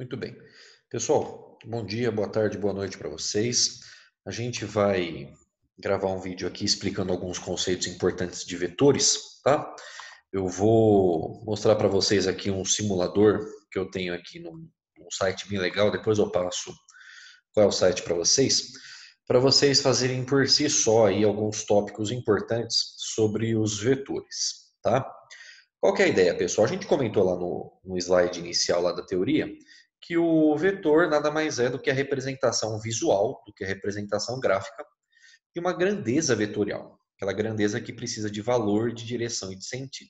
Muito bem. Pessoal, bom dia, boa tarde, boa noite para vocês. A gente vai gravar um vídeo aqui explicando alguns conceitos importantes de vetores, tá? Eu vou mostrar para vocês aqui um simulador que eu tenho aqui num site bem legal, depois eu passo qual é o site para vocês fazerem por si só aí alguns tópicos importantes sobre os vetores, tá? Qual que é a ideia, pessoal? A gente comentou lá no slide inicial lá da teoria que o vetor nada mais é do que a representação visual, do que a representação gráfica de uma grandeza vetorial, aquela grandeza que precisa de valor, de direção e de sentido.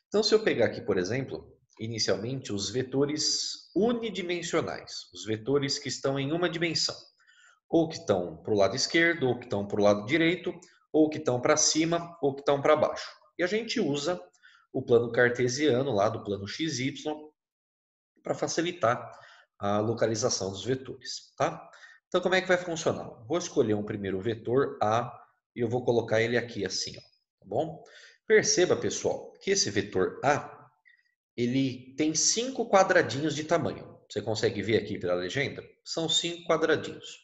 Então, se eu pegar aqui, por exemplo, inicialmente os vetores unidimensionais, os vetores que estão em uma dimensão, ou que estão para o lado esquerdo, ou que estão para o lado direito, ou que estão para cima, ou que estão para baixo. E a gente usa o plano cartesiano lá do plano XY para facilitar a localização dos vetores, tá? Então, como é que vai funcionar? Vou escolher um primeiro vetor A e eu vou colocar ele aqui assim, ó, tá bom? Perceba, pessoal, que esse vetor A, ele tem 5 quadradinhos de tamanho. Você consegue ver aqui pela legenda? São 5 quadradinhos.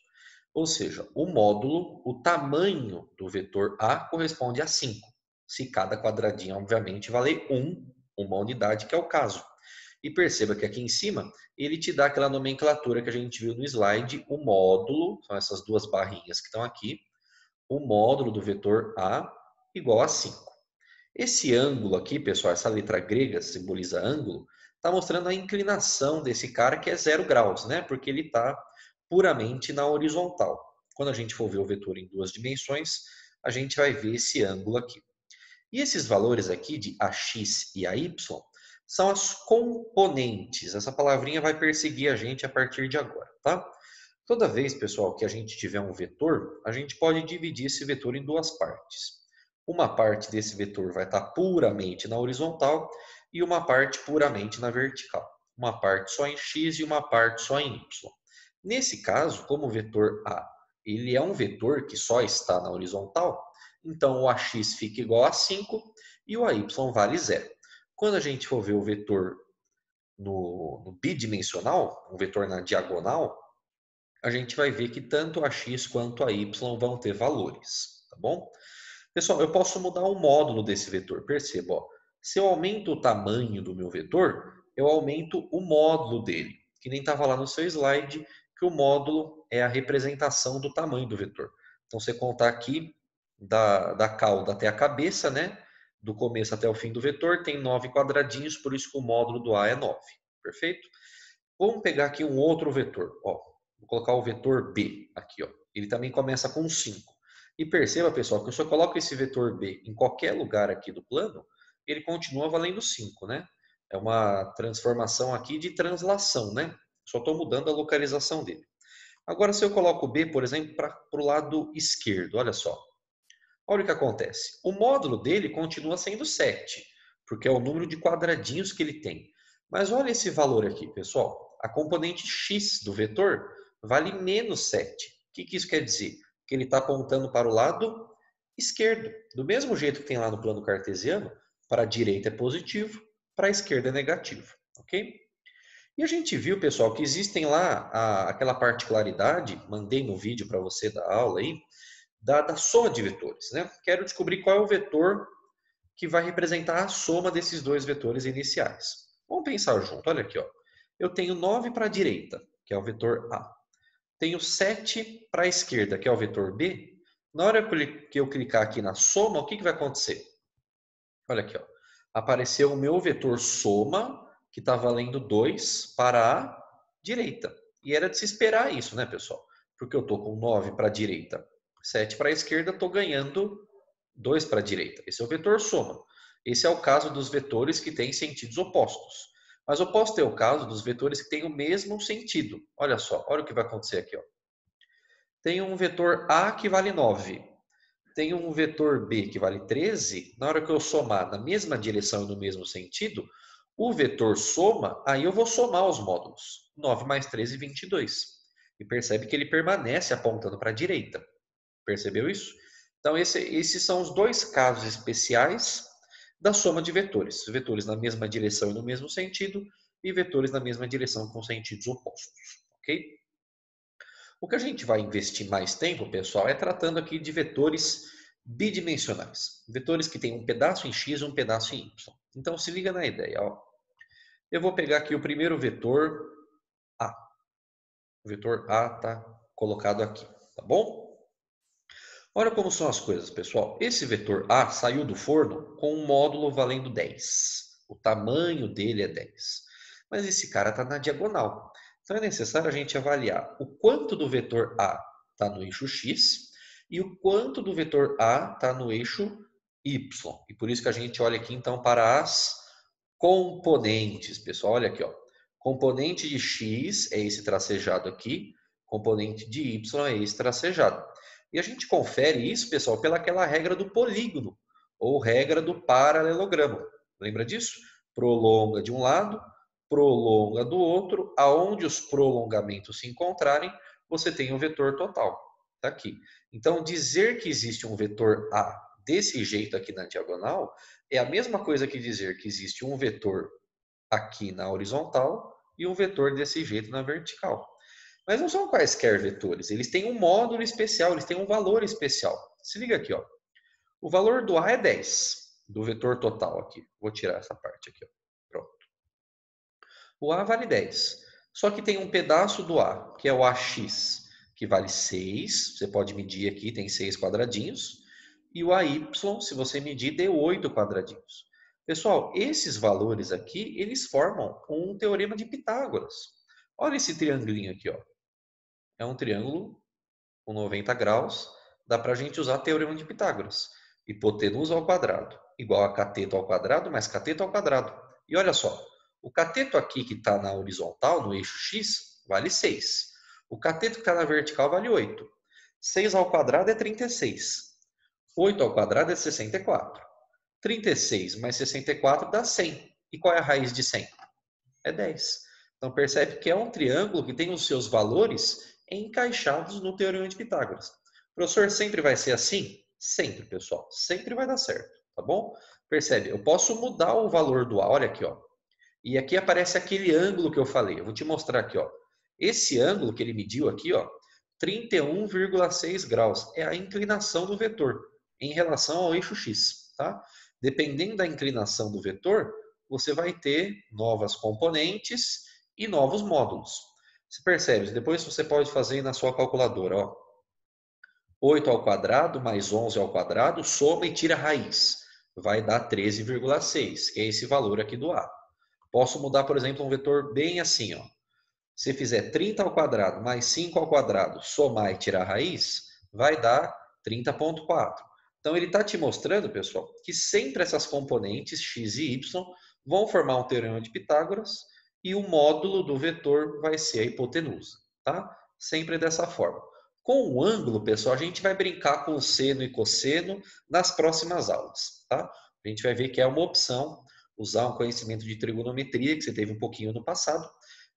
Ou seja, o módulo, o tamanho do vetor A corresponde a 5. Se cada quadradinho, obviamente, valer 1, uma unidade, que é o caso. E perceba que aqui em cima, ele te dá aquela nomenclatura que a gente viu no slide, o módulo, são essas duas barrinhas que estão aqui, o módulo do vetor A igual a 5. Esse ângulo aqui, pessoal, essa letra grega simboliza ângulo, está mostrando a inclinação desse cara que é 0 graus, né? Porque ele está puramente na horizontal. Quando a gente for ver o vetor em duas dimensões, a gente vai ver esse ângulo aqui. E esses valores aqui de AX e AY são as componentes. Essa palavrinha vai perseguir a gente a partir de agora, tá? Toda vez, pessoal, que a gente tiver um vetor, a gente pode dividir esse vetor em duas partes. Uma parte desse vetor vai estar puramente na horizontal e uma parte puramente na vertical. Uma parte só em x e uma parte só em y. Nesse caso, como o vetor A ele é um vetor que só está na horizontal, então o AX fica igual a 5 e o AY vale 0. Quando a gente for ver o vetor no bidimensional, um vetor na diagonal, a gente vai ver que tanto a x quanto a y vão ter valores, tá bom? Pessoal, eu posso mudar o módulo desse vetor. Perceba, ó, se eu aumento o tamanho do meu vetor, eu aumento o módulo dele, que nem estava lá no seu slide, que o módulo é a representação do tamanho do vetor. Então, você contar aqui da cauda até a cabeça, né? Do começo até o fim do vetor, tem 9 quadradinhos, por isso que o módulo do A é 9. Perfeito? Vamos pegar aqui um outro vetor. Ó, vou colocar o vetor B aqui. Ó. Ele também começa com 5. E perceba, pessoal, que se eu coloco esse vetor B em qualquer lugar aqui do plano, ele continua valendo 5, né? É uma transformação aqui de translação, né? Só estou mudando a localização dele. Agora, se eu coloco o B, por exemplo, para o lado esquerdo, olha só. Olha o que acontece. O módulo dele continua sendo 7, porque é o número de quadradinhos que ele tem. Mas olha esse valor aqui, pessoal. A componente x do vetor vale menos 7. O que isso quer dizer? Que ele está apontando para o lado esquerdo. Do mesmo jeito que tem lá no plano cartesiano, para a direita é positivo, para a esquerda é negativo. Ok? E a gente viu, pessoal, que existem lá aquela particularidade, mandei no vídeo para você da aula aí, da soma de vetores, né? Quero descobrir qual é o vetor que vai representar a soma desses dois vetores iniciais. Vamos pensar junto, olha aqui, ó. Eu tenho 9 para a direita, que é o vetor A. Tenho 7 para a esquerda, que é o vetor B. Na hora que eu clicar aqui na soma, o que vai acontecer? Olha aqui, ó. Apareceu o meu vetor soma, que está valendo 2 para a direita. E era de se esperar isso, né, pessoal? Porque eu estou com 9 para a direita, 7 para a esquerda, estou ganhando 2 para a direita. Esse é o vetor soma. Esse é o caso dos vetores que têm sentidos opostos. Mas eu posso ter o caso dos vetores que têm o mesmo sentido. Olha só, olha o que vai acontecer aqui. Ó. Tem um vetor A que vale 9. Tem um vetor B que vale 13. Na hora que eu somar na mesma direção e no mesmo sentido, o vetor soma, aí eu vou somar os módulos. 9 mais 13, 22. E percebe que ele permanece apontando para a direita. Percebeu isso? Então, esses são os dois casos especiais da soma de vetores. Vetores na mesma direção e no mesmo sentido, e vetores na mesma direção com sentidos opostos, ok? O que a gente vai investir mais tempo, pessoal, é tratando aqui de vetores bidimensionais. Vetores que têm um pedaço em x e um pedaço em y. Então, se liga na ideia. Ó. Eu vou pegar aqui o primeiro vetor A. O vetor A está colocado aqui, tá bom? Olha como são as coisas, pessoal. Esse vetor A saiu do forno com um módulo valendo 10. O tamanho dele é 10. Mas esse cara está na diagonal. Então é necessário a gente avaliar o quanto do vetor A está no eixo X e o quanto do vetor A está no eixo Y. E por isso que a gente olha aqui então para as componentes, pessoal. Olha aqui, ó. Componente de X é esse tracejado aqui, componente de Y é esse tracejado. E a gente confere isso, pessoal, pelaquela regra do polígono, ou regra do paralelogramo. Lembra disso? Prolonga de um lado, prolonga do outro, aonde os prolongamentos se encontrarem, você tem o vetor total. Está aqui. Então, dizer que existe um vetor A desse jeito aqui na diagonal é a mesma coisa que dizer que existe um vetor aqui na horizontal e um vetor desse jeito na vertical. Mas não são quaisquer vetores, eles têm um módulo especial, eles têm um valor especial. Se liga aqui, ó. O valor do A é 10, do vetor total aqui. Vou tirar essa parte aqui, ó. Pronto. O A vale 10. Só que tem um pedaço do A, que é o AX, que vale 6. Você pode medir aqui, tem 6 quadradinhos. E o AY, se você medir, deu 8 quadradinhos. Pessoal, esses valores aqui, eles formam um teorema de Pitágoras. Olha esse triangulinho aqui, ó. É um triângulo com 90 graus. Dá para a gente usar o teorema de Pitágoras. Hipotenusa ao quadrado igual a cateto ao quadrado mais cateto ao quadrado. E olha só, o cateto aqui que está na horizontal, no eixo x, vale 6. O cateto que está na vertical vale 8. 6 ao quadrado é 36. 8 ao quadrado é 64. 36 mais 64 dá 100. E qual é a raiz de 100? É 10. Então percebe que é um triângulo que tem os seus valores encaixados no teorema de Pitágoras. O professor sempre vai ser assim? Sempre, pessoal. Sempre vai dar certo, tá bom? Percebe? Eu posso mudar o valor do A. Olha aqui, ó. E aqui aparece aquele ângulo que eu falei. Eu vou te mostrar aqui, ó. Esse ângulo que ele mediu aqui, ó, 31,6 graus. É a inclinação do vetor em relação ao eixo x, tá? Dependendo da inclinação do vetor, você vai ter novas componentes e novos módulos. Você percebe? Depois você pode fazer na sua calculadora, ó. 8 ao quadrado mais 11 ao quadrado, soma e tira a raiz. Vai dar 13,6, que é esse valor aqui do A. Posso mudar, por exemplo, um vetor bem assim, ó. Se fizer 30 ao quadrado mais 5 ao quadrado, somar e tirar a raiz, vai dar 30,4. Então, ele está te mostrando, pessoal, que sempre essas componentes x e y vão formar um teorema de Pitágoras e o módulo do vetor vai ser a hipotenusa, tá? Sempre dessa forma. Com o ângulo, pessoal, a gente vai brincar com o seno e cosseno nas próximas aulas, tá? A gente vai ver que é uma opção usar um conhecimento de trigonometria, que você teve um pouquinho no passado,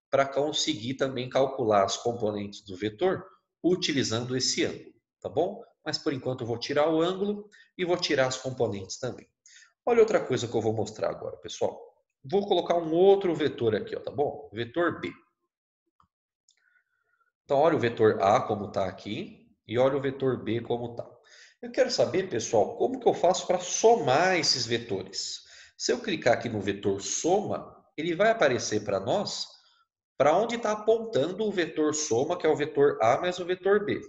para conseguir também calcular as componentes do vetor utilizando esse ângulo, tá bom? Mas por enquanto eu vou tirar o ângulo e vou tirar as componentes também. Olha outra coisa que eu vou mostrar agora, pessoal. Vou colocar um outro vetor aqui, ó, tá bom? Vetor B. Então, olha o vetor A como está aqui e olha o vetor B como está. Eu quero saber, pessoal, como que eu faço para somar esses vetores. Se eu clicar aqui no vetor soma, ele vai aparecer para nós para onde está apontando o vetor soma, que é o vetor A mais o vetor B.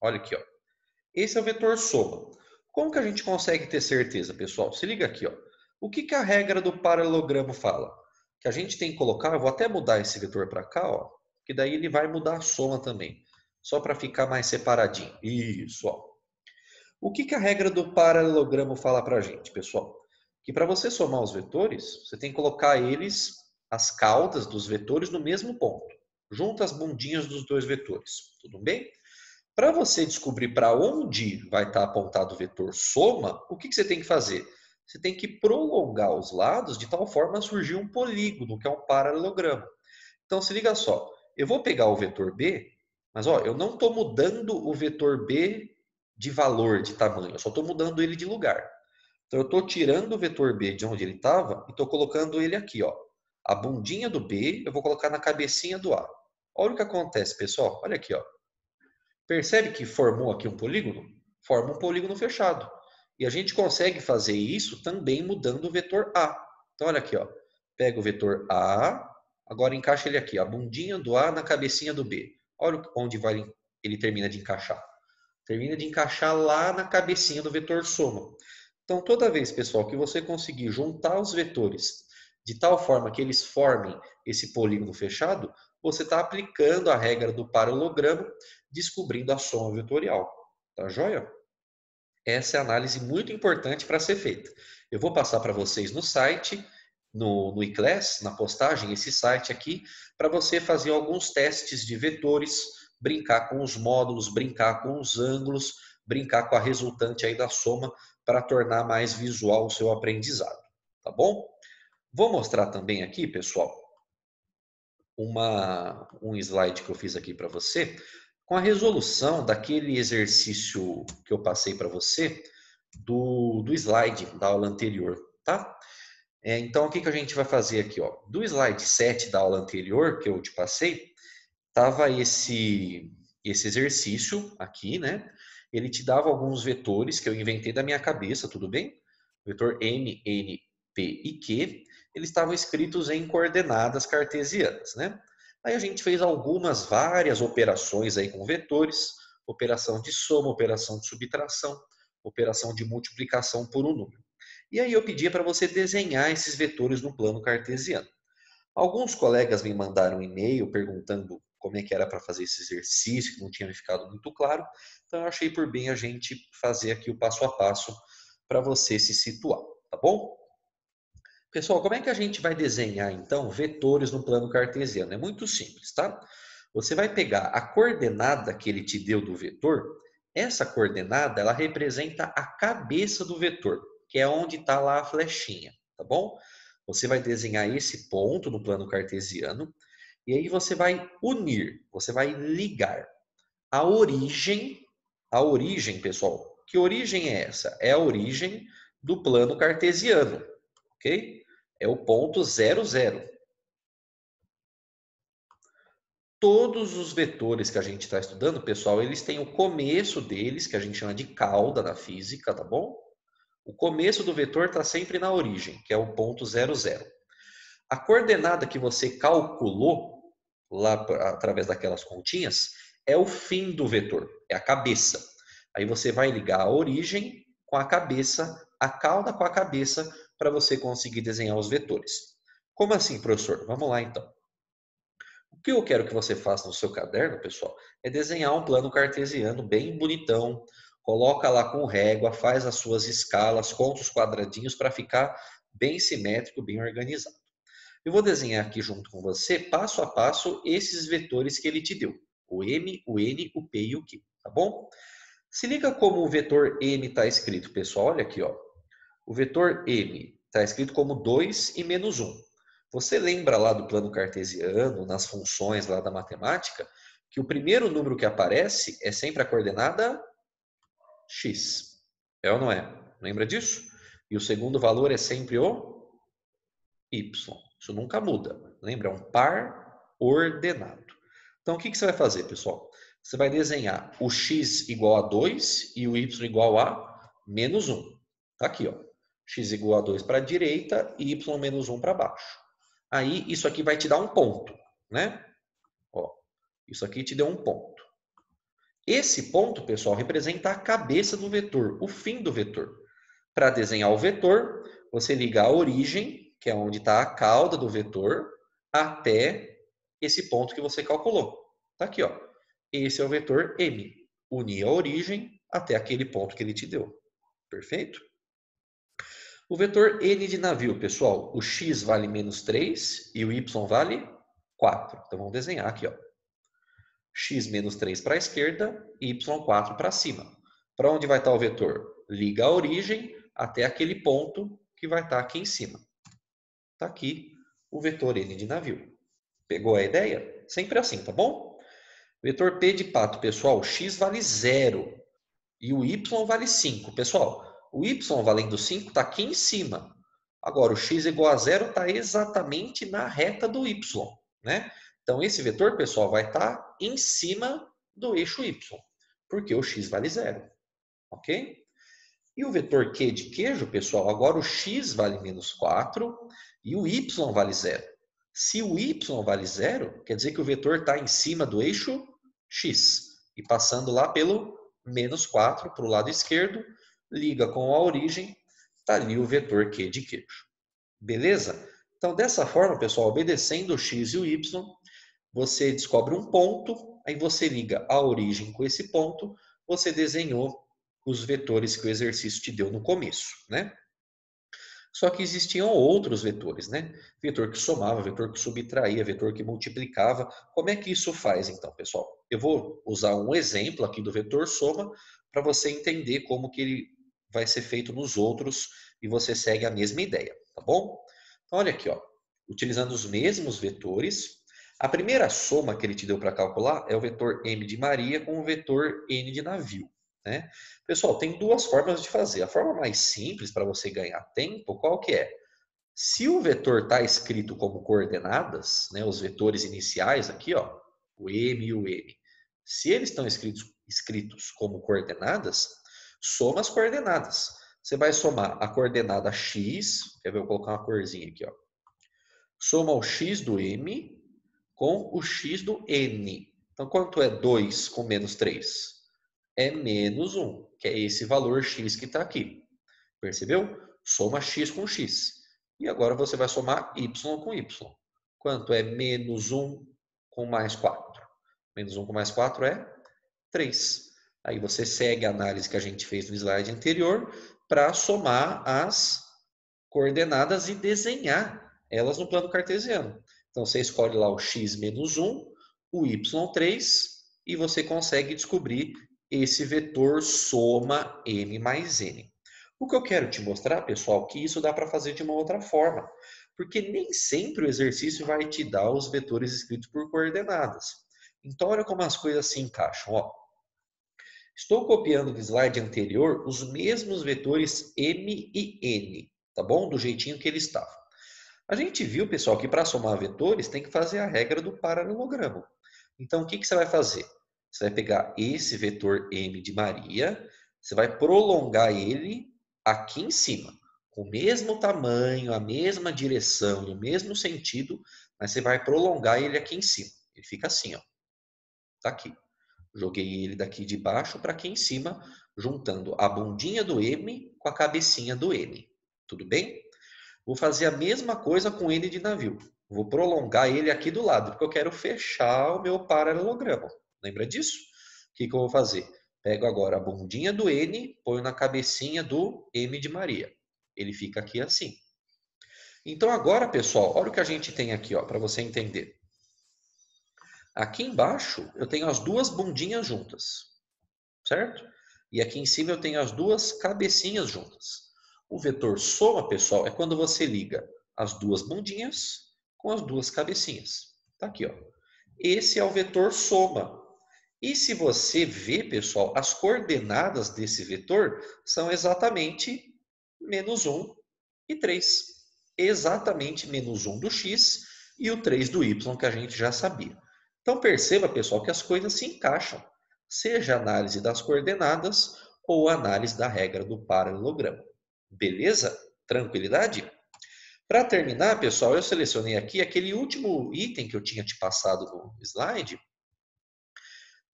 Olha aqui, ó. Esse é o vetor soma. Como que a gente consegue ter certeza, pessoal? Se liga aqui, ó. O que a regra do paralelogramo fala? Que a gente tem que colocar, eu vou até mudar esse vetor para cá, ó, que daí ele vai mudar a soma também, só para ficar mais separadinho. Isso, ó. O que a regra do paralelogramo fala para a gente, pessoal? Que para você somar os vetores, você tem que colocar eles, as caudas dos vetores, no mesmo ponto, junto às bundinhas dos dois vetores. Tudo bem? Para você descobrir para onde vai estar apontado o vetor soma, o que você tem que fazer? Você tem que prolongar os lados de tal forma a surgir um polígono, que é um paralelogramo. Então, se liga só. Eu vou pegar o vetor B, mas ó, eu não estou mudando o vetor B de valor, de tamanho. Eu só estou mudando ele de lugar. Então, eu estou tirando o vetor B de onde ele estava e estou colocando ele aqui, ó, a bundinha do B eu vou colocar na cabecinha do A. Olha o que acontece, pessoal. Olha aqui, ó. Percebe que formou aqui um polígono? Forma um polígono fechado. E a gente consegue fazer isso também mudando o vetor A. Então, olha aqui, ó. Pega o vetor A, agora encaixa ele aqui, a bundinha do A na cabecinha do B. Olha onde ele termina de encaixar. Termina de encaixar lá na cabecinha do vetor soma. Então, toda vez, pessoal, que você conseguir juntar os vetores de tal forma que eles formem esse polígono fechado, você está aplicando a regra do paralelogramo, descobrindo a soma vetorial. Tá joia? Essa é a análise muito importante para ser feita. Eu vou passar para vocês no site, no iClass, na postagem, esse site aqui, para você fazer alguns testes de vetores, brincar com os módulos, brincar com os ângulos, brincar com a resultante aí da soma, para tornar mais visual o seu aprendizado. Tá bom? Vou mostrar também aqui, pessoal, um slide que eu fiz aqui para você, com a resolução daquele exercício que eu passei para você, do slide da aula anterior, tá? Então, o que a gente vai fazer aqui? Ó? Do slide 7 da aula anterior, que eu te passei, estava esse exercício aqui, né? Ele te dava alguns vetores que eu inventei da minha cabeça, tudo bem? Vetor M, N, P e Q, eles estavam escritos em coordenadas cartesianas, né? Aí a gente fez várias operações aí com vetores, operação de soma, operação de subtração, operação de multiplicação por um número. E aí eu pedia para você desenhar esses vetores no plano cartesiano. Alguns colegas me mandaram um e-mail perguntando como é que era para fazer esse exercício, que não tinha me ficado muito claro. Então eu achei por bem a gente fazer aqui o passo a passo para você se situar, tá bom? Pessoal, como é que a gente vai desenhar então vetores no plano cartesiano? É muito simples, tá? Você vai pegar a coordenada que ele te deu do vetor. Essa coordenada, ela representa a cabeça do vetor, que é onde está lá a flechinha, tá bom? Você vai desenhar esse ponto no plano cartesiano e aí você vai unir, você vai ligar a origem, pessoal. Que origem é essa? É a origem do plano cartesiano, ok? É o ponto 0, 0. Todos os vetores que a gente está estudando, pessoal, eles têm o começo deles, que a gente chama de cauda na física, tá bom? O começo do vetor está sempre na origem, que é o ponto 0, 0. A coordenada que você calculou lá através daquelas continhas é o fim do vetor, é a cabeça. Aí você vai ligar a origem com a cabeça, a cauda com a cabeça, para você conseguir desenhar os vetores. Como assim, professor? Vamos lá então. O que eu quero que você faça no seu caderno, pessoal, é desenhar um plano cartesiano bem bonitão, coloca lá com régua, faz as suas escalas, conta os quadradinhos para ficar bem simétrico, bem organizado. Eu vou desenhar aqui junto com você, passo a passo, esses vetores que ele te deu. O M, o N, o P e o Q, tá bom? Se liga como o vetor M está escrito, pessoal. Olha aqui, ó. O vetor M está escrito como 2 e menos 1. Você lembra lá do plano cartesiano, nas funções lá da matemática, que o primeiro número que aparece é sempre a coordenada x. É ou não é? Lembra disso? E o segundo valor é sempre o y. Isso nunca muda. Lembra? É um par ordenado. Então, o que você vai fazer, pessoal? Você vai desenhar o x igual a 2 e o y igual a menos 1. Tá aqui, ó. X igual a 2 para a direita e y menos 1 para baixo. Aí, isso aqui vai te dar um ponto, né? Ó, isso aqui te deu um ponto. Esse ponto, pessoal, representa a cabeça do vetor, o fim do vetor. Para desenhar o vetor, você liga a origem, que é onde está a cauda do vetor, até esse ponto que você calculou. Está aqui, ó. Esse é o vetor M. Unir a origem até aquele ponto que ele te deu. Perfeito? O vetor N de navio, pessoal, o x vale menos 3 e o y vale 4. Então, vamos desenhar aqui, ó. X menos 3 para a esquerda e y4 para cima. Para onde vai estar o vetor? Liga a origem até aquele ponto que vai estar aqui em cima. Está aqui o vetor N de navio. Pegou a ideia? Sempre assim, tá bom? Vetor P de pato, pessoal, x vale 0 e o y vale 5. Pessoal, o y valendo 5 está aqui em cima. Agora, o x igual a zero está exatamente na reta do y, né? Então, esse vetor, pessoal, vai estar em cima do eixo y, porque o x vale zero, ok? E o vetor Q de queijo, pessoal, agora o x vale menos 4 e o y vale zero. Se o y vale zero, quer dizer que o vetor está em cima do eixo x. E passando lá pelo menos 4 para o lado esquerdo, liga com a origem, está ali o vetor Q de queijo. Beleza? Então, dessa forma, pessoal, obedecendo o x e o y, você descobre um ponto, aí você liga a origem com esse ponto, você desenhou os vetores que o exercício te deu no começo, né? Só que existiam outros vetores, né? Vetor que somava, vetor que subtraía, vetor que multiplicava. Como é que isso faz, então, pessoal? Eu vou usar um exemplo aqui do vetor soma para você entender como que ele vai ser feito nos outros e você segue a mesma ideia, tá bom? Então, olha aqui, ó. Utilizando os mesmos vetores, a primeira soma que ele te deu para calcular é o vetor m de Maria com o vetor n de navio, né? Pessoal, tem duas formas de fazer. A forma mais simples para você ganhar tempo, qual que é? Se o vetor está escrito como coordenadas, né, os vetores iniciais aqui, ó, o m e o n, se eles estão escritos como coordenadas, soma as coordenadas. Você vai somar a coordenada x, quer ver, eu vou colocar uma corzinha aqui, ó. Soma o x do m com o x do n. Então, quanto é 2 com menos 3? É menos 1, que é esse valor x que está aqui. Percebeu? Soma x com x. E agora você vai somar y com y. Quanto é menos 1 com mais 4? Menos 1 com mais 4 é 3. Aí você segue a análise que a gente fez no slide anterior para somar as coordenadas e desenhar elas no plano cartesiano. Então você escolhe lá o x menos 1, o y3 e você consegue descobrir esse vetor soma m mais n. O que eu quero te mostrar, pessoal, que isso dá para fazer de uma outra forma, porque nem sempre o exercício vai te dar os vetores escritos por coordenadas. Então olha como as coisas se encaixam, ó. Estou copiando do slide anterior os mesmos vetores m e n, tá bom? Do jeitinho que ele estava. A gente viu, pessoal, que para somar vetores tem que fazer a regra do paralelogramo. Então, o que você vai fazer? Você vai pegar esse vetor m de Maria, você vai prolongar ele aqui em cima, com o mesmo tamanho, a mesma direção e o mesmo sentido, mas você vai prolongar ele aqui em cima. Ele fica assim, ó. Tá aqui. Joguei ele daqui de baixo para aqui em cima, juntando a bundinha do M com a cabecinha do N. Tudo bem? Vou fazer a mesma coisa com N de navio. Vou prolongar ele aqui do lado, porque eu quero fechar o meu paralelogramo. Lembra disso? O que eu vou fazer? Pego agora a bundinha do N, ponho na cabecinha do M de Maria. Ele fica aqui assim. Então agora, pessoal, olha o que a gente tem aqui, para você entender. Aqui embaixo eu tenho as duas bundinhas juntas, certo? E aqui em cima eu tenho as duas cabecinhas juntas. O vetor soma, pessoal, é quando você liga as duas bundinhas com as duas cabecinhas. Tá aqui, ó. Esse é o vetor soma. E se você ver, pessoal, as coordenadas desse vetor são exatamente menos 1 e 3. Exatamente menos 1 do x e o 3 do y, que a gente já sabia. Então perceba, pessoal, que as coisas se encaixam, seja a análise das coordenadas ou a análise da regra do paralelogramo. Beleza? Tranquilidade? Para terminar, pessoal, eu selecionei aqui aquele último item que eu tinha te passado no slide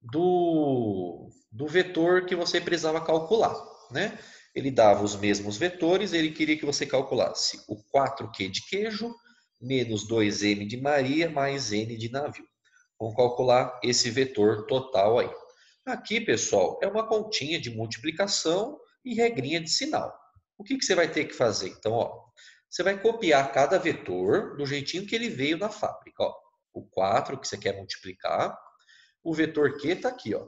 do vetor que você precisava calcular, né? Ele dava os mesmos vetores, ele queria que você calculasse o 4Q de queijo menos 2M de Maria mais N de navio. Vamos calcular esse vetor total aí. Aqui, pessoal, é uma continha de multiplicação e regrinha de sinal. O que você vai ter que fazer? Então, ó, você vai copiar cada vetor do jeitinho que ele veio da fábrica. Ó. O 4 que você quer multiplicar, o vetor Q está aqui, ó,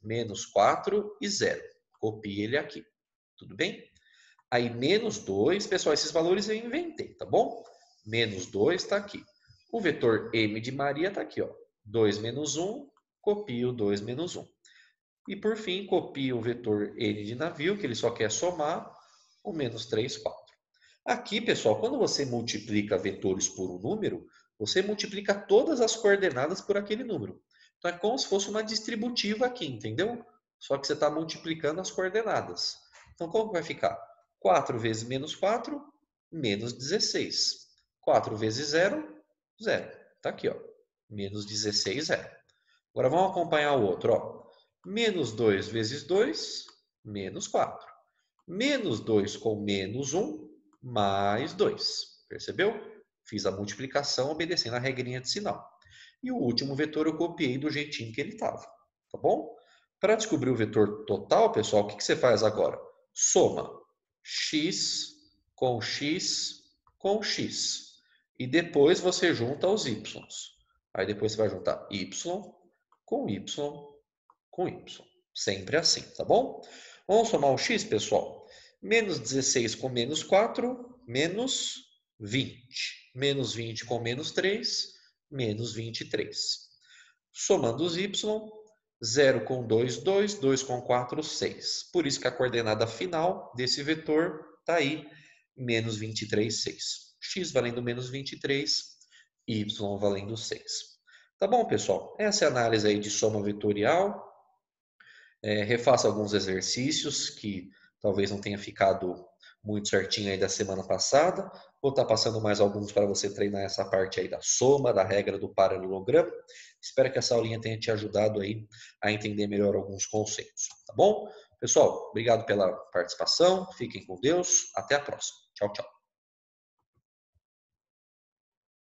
menos 4 e 0. Copie ele aqui. Tudo bem? Aí, menos 2, pessoal, esses valores eu inventei, tá bom? Menos 2 está aqui. O vetor M de Maria está aqui, ó. 2 menos 1, copio 2 menos 1. E, por fim, copio o vetor N de navio, que ele só quer somar, o menos 3, 4. Aqui, pessoal, quando você multiplica vetores por um número, você multiplica todas as coordenadas por aquele número. Então é como se fosse uma distributiva aqui, entendeu? Só que você está multiplicando as coordenadas. Então como que vai ficar? 4 vezes menos 4, menos 16. 4 vezes 0, 0. Está aqui, ó. Menos 16, 0. Agora vamos acompanhar o outro, ó. Menos 2 vezes 2, menos 4. Menos 2 com menos 1, mais 2. Percebeu? Fiz a multiplicação obedecendo a regrinha de sinal. E o último vetor eu copiei do jeitinho que ele estava. Tá bom? Para descobrir o vetor total, pessoal, o que você faz agora? Soma x com x com x. E depois você junta os y. Aí depois você vai juntar y com y com y. Sempre assim, tá bom? Vamos somar o x, pessoal? Menos 16 com menos 4, menos 20. Menos 20 com menos 3, menos 23. Somando os y, 0 com 2, 2, 2 com 4, 6. Por isso que a coordenada final desse vetor está aí, menos 23, 6. X valendo menos 23, y valendo 6. Tá bom, pessoal? Essa é a análise aí de soma vetorial. Refaça alguns exercícios que talvez não tenha ficado muito certinho aí da semana passada. Vou estar passando mais alguns para você treinar essa parte aí da soma, da regra do paralelogramo. Espero que essa aulinha tenha te ajudado aí a entender melhor alguns conceitos, tá bom? Pessoal, obrigado pela participação. Fiquem com Deus. Até a próxima. Tchau, tchau.